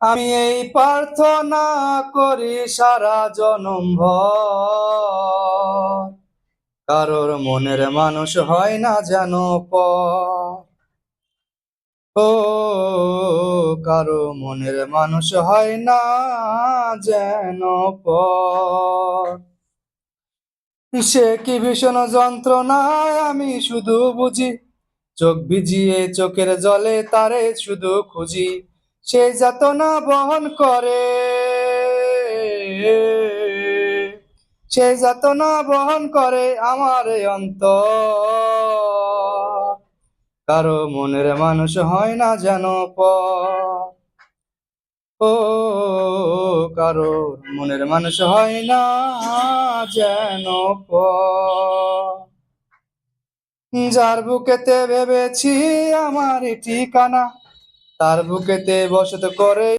আমি এই প্রার্থনা করি সারা জনম ভর, কারোর মনের মানুষ হয় না যেন পর। ও কারো মনের মানুষ হয় না যেন পর। সে কি ভীষণ যন্ত্রণায় আমি শুধু বুঝি, চোখ ভিজিয়ে চোখের জলে তারে শুধু খুঁজি। সে যাতনা বহন করে, সে যাতনা বহন করে আমার এই অন্তর, কারো মনের মানুষ হয় না যেন পর। ও কারো মনের মানুষ হয় না যেন পর। যার বুকেতে ভেবেছি আমার ঠিকানা, তার বুকেতে বসত করে